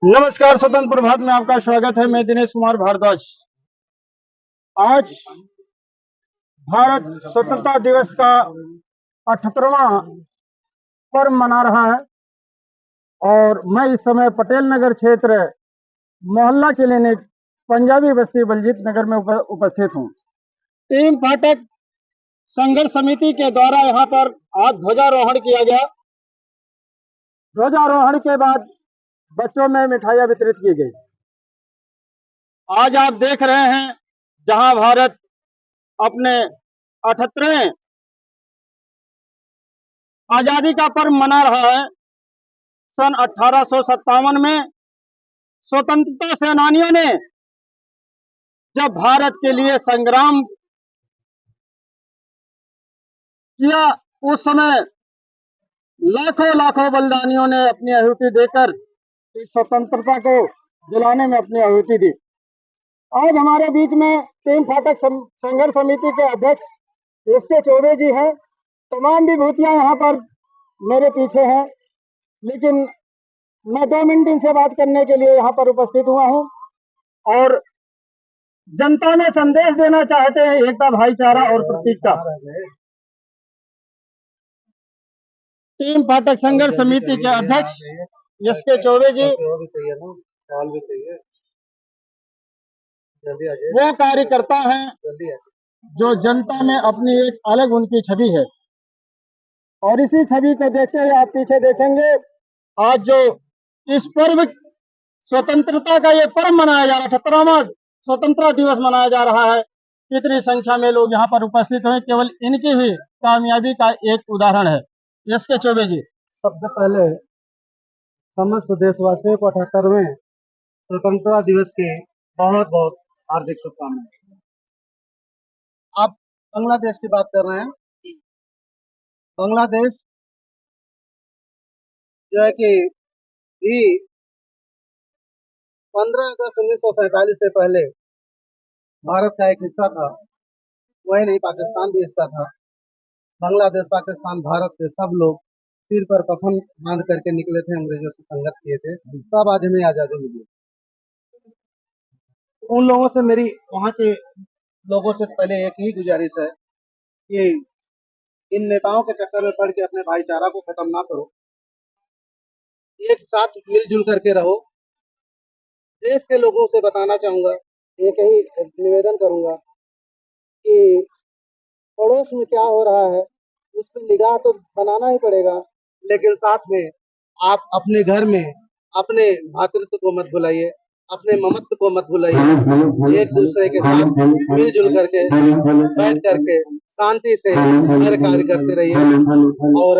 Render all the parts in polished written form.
नमस्कार, स्वतंत्र प्रभात में आपका स्वागत है। मैं दिनेश कुमार भारद्वाज। आज भारत स्वतंत्रता दिवस का 78वां पर्व मना रहा है और मैं इस समय पटेल नगर क्षेत्र मोहल्ला क्लिनिक पंजाबी बस्ती बलजीत नगर में उपस्थित हूँ। टीम फाटक संघर्ष समिति के द्वारा यहाँ पर आज ध्वजारोहण किया गया। ध्वजारोहण के बाद बच्चों में मिठाइयाँ वितरित की गई। आज आप देख रहे हैं जहां भारत अपने 78वें आजादी का पर्व मना रहा है। सन 1857 में स्वतंत्रता सेनानियों ने जब भारत के लिए संग्राम किया, उस समय लाखों लाखों बलिदानियों ने अपनी आहुति देकर इस स्वतंत्रता को दिलाने में अपनी आहुति दी। आज हमारे बीच में टीम फाटक संघर्ष समिति के अध्यक्ष एस के चौबे जी हैं। तमाम विभूतियां यहाँ पर मेरे पीछे हैं, लेकिन मैं 2 मिनट इनसे बात करने के लिए यहाँ पर उपस्थित हुआ हूँ और जनता में संदेश देना चाहते हैं एकता, भाईचारा और प्रतीकता। टीम फाटक संघर्ष समिति के अध्यक्ष एस के चौबे जी वो कार्यकर्ता हैं जो जनता में अपनी एक अलग उनकी छवि है और इसी छवि को देखते हुए आप पीछे देखेंगे आज जो इस पर्व स्वतंत्रता का ये पर्व मनाया जा रहा है, 78वां स्वतंत्रता दिवस मनाया जा रहा है। कितनी संख्या में लोग यहाँ पर उपस्थित हैं, केवल इनकी ही कामयाबी का एक उदाहरण है। एस के चौबे जी, सबसे पहले समस्त देशवासियों को 78वें स्वतंत्रता दिवस के बहुत बहुत हार्दिक शुभकामनाएं। आप बांग्लादेश की बात कर रहे हैं। बांग्लादेश जो है कि भी 15 अगस्त 1947 से पहले भारत का एक हिस्सा था। वही नहीं, पाकिस्तान भी हिस्सा था। बांग्लादेश, पाकिस्तान, भारत के सब लोग सिर पर कफन बांध करके निकले थे, अंग्रेजों से संघर्ष किए थे, तब आज हमें आजादी मिली। उन लोगों से मेरी, वहाँ के लोगों से पहले एक ही गुजारिश है कि इन नेताओं के चक्कर में पड़ के अपने भाईचारा को खत्म ना करो, एक साथ मिलजुल करके रहो। देश के लोगों से बताना चाहूंगा, एक ही निवेदन करूंगा कि पड़ोस में क्या हो रहा है उस पर निगाह तो बनाना ही पड़ेगा, लेकिन साथ में आप अपने घर में अपने भातृत्व को मत भुलाइए, अपने ममत्व को मत भुलाइए। एक दूसरे के साथ मिलजुल करके बैठ करके शांति से हर कार्य करते रहिए और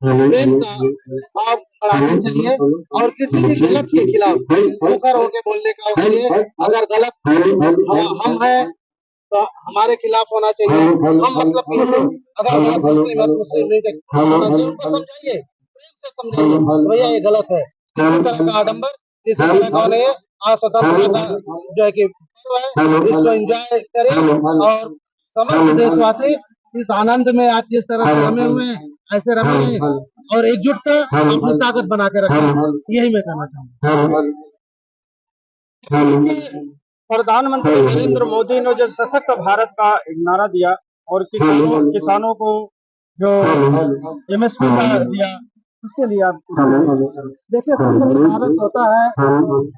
प्रेम का भाव बढ़ाते चलिए और किसी भी गलत के खिलाफ मुखर होकर बोलने का करिए। अगर गलत हम हैं तो हमारे खिलाफ होना चाहिए। हम मतलब कि अगर गलत मुस्लिम है तो मुस्लिम नहीं उनको समझाइए, प्रेम से समझाइए भैया ये गलत है। किसी तरह का आडंबर, किसी तरह का नहीं है। आज स्वतंत्रता जो है कि इसको एंजॉय करें और समस्त देशवासी इस आनंद में आज जिस तरह से रमे हुए हैं ऐसे रमे हैं और एकजुटता अपनी ताकत बना के रखें। यही मैं कहना चाहूँगा। प्रधानमंत्री नरेंद्र मोदी ने जो सशक्त भारत का एक नारा दिया और किसानों को जो एमएसपी का दिया, उसके लिए आप देखिए, सबसे भारत होता है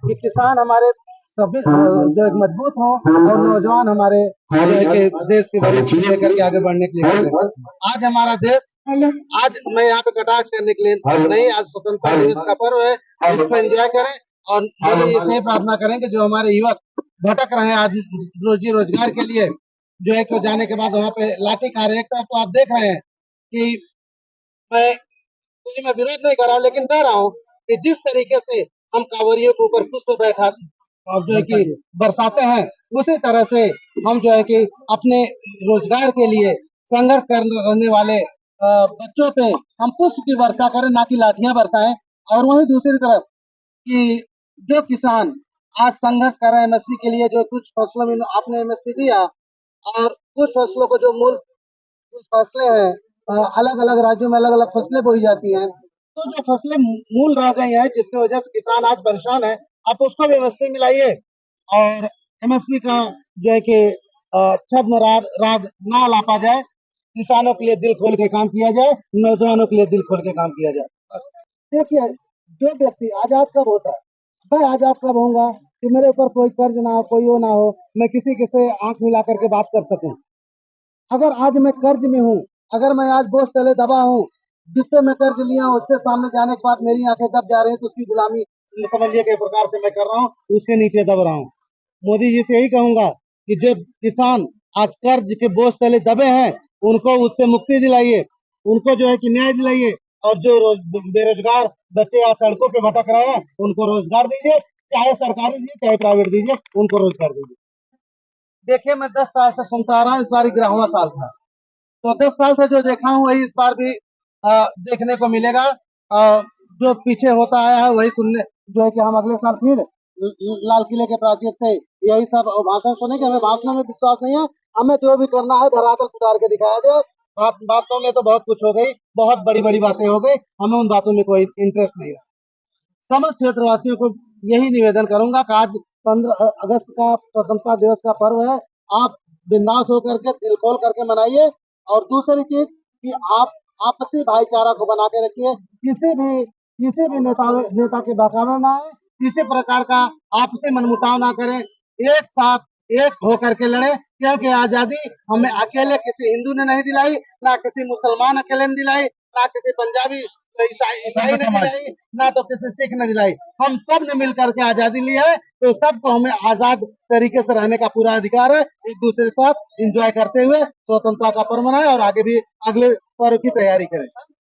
कि किसान हमारे सभी जो एक मजबूत हो और नौजवान हमारे देश के भविष्य लेकर के आगे बढ़ने के लिए। आज हमारा देश, आज मैं यहाँ पे कटाक्ष करने के लिए नहीं, आज स्वतंत्रता दिवस का पर्व है, इसको एंजॉय करें और इसे प्रार्थना करें कि जो हमारे युवक भटक रहे हैं आज रोजी रोजगार के लिए, जो है कि जाने के बाद वहाँ पे लाठी खा रहे हैं। एक तरफ तो आप देख रहे हैं कि मैं विरोध नहीं कर रहा हूँ, लेकिन कह रहा हूँ कि जिस तरीके से हम कांवरियों के ऊपर पुष्प बैठा और जो है कि बरसाते हैं, उसी तरह से हम जो है कि अपने रोजगार के लिए संघर्ष करने वाले बच्चों पे हम पुष्प की वर्षा करें, ना कि लाठियां बरसाएं। और वहीं दूसरी तरफ कि जो किसान आज संघर्ष कर रहे हैं एमएसपी के लिए, जो कुछ फसलों में आपने एमएसपी दिया और कुछ फसलों को जो मूल कुछ फसलें हैं, अलग अलग राज्यों में अलग अलग फसलें बोई जाती हैं, तो जो फसलें मूल रह गई हैं जिसकी वजह से किसान आज परेशान है, आप उसको भी एमएसपी में लाइए और एमएसपी का जो है कि छद्म राग ना लापा जाए, किसानों के लिए दिल खोल के काम किया जाए, नौजवानों के लिए दिल खोल के काम किया जाए। देखिए, जो व्यक्ति आजाद कब होता है, मैं आजाद कब होऊंगा कि मेरे ऊपर कोई कर्ज ना हो, कोई वो ना हो, मैं किसी के से आंख मिला करके बात कर सकूं। अगर आज मैं कर्ज में हूँ, अगर मैं आज बोझ तले दबा हूँ, जिससे मैं कर्ज लिया हूँ उससे सामने जाने के बाद मेरी आंखें दब जा रही हैं, तो उसकी गुलामी समझिए के प्रकार से मैं कर रहा हूँ, उसके नीचे दब रहा हूँ। मोदी जी से यही कहूंगा कि जो किसान आज कर्ज के बोझ तले दबे हैं, उनको उससे मुक्ति दिलाइए, उनको जो है कि न्याय दिलाइए, और जो बेरोजगार बच्चे आज सड़कों पे भटक रहे हैं, उनको रोजगार दीजिए, चाहे सरकारी दीजिए चाहे प्राइवेट दीजिए, उनको रोजगार दीजिए। देखिए, मैं 10 साल से सुनता आ रहा हूँ, इस बार 11वां साल था, तो 10 साल से जो देखा हूँ वही इस बार भी देखने को मिलेगा। जो पीछे होता आया है वही सुनने, जो है कि हम अगले साल फिर लाल किले के प्राचीर से यही सब भाषण सुनेंगे। हमें भाषणों में विश्वास नहीं है, हमें जो भी करना है धरातल पे उतार के दिखाया जाए। बातों में तो बहुत कुछ हो गई, बहुत बड़ी बड़ी बातें हो गई, हमें उन बातों में कोई इंटरेस्ट नहीं है। समस्त क्षेत्रवासियों को यही निवेदन करूंगा कि आज 15 अगस्त का स्वतंत्रता दिवस का पर्व है, आप बिंदास होकर के दिल खोल करके मनाइए। और दूसरी चीज कि आप आपसी भाईचारा को बना के रखिए, किसी भी नेता के बहकावे में आए, किसी प्रकार का आपसी मनमुटाव ना करें, एक साथ एक होकर के लड़े, क्योंकि आजादी हमें अकेले किसी हिंदू ने नहीं दिलाई, ना किसी मुसलमान अकेले ने दिलाई, ना किसी पंजाबी ईसाई ने दिलाई, ना तो किसी सिख ने दिलाई, हम सब ने मिलकर के आजादी ली है, तो सबको हमें आजाद तरीके से रहने का पूरा अधिकार है। एक दूसरे के साथ एंजॉय करते हुए स्वतंत्रता का पर्व मनाएं और आगे भी अगले पर्व की तैयारी करें।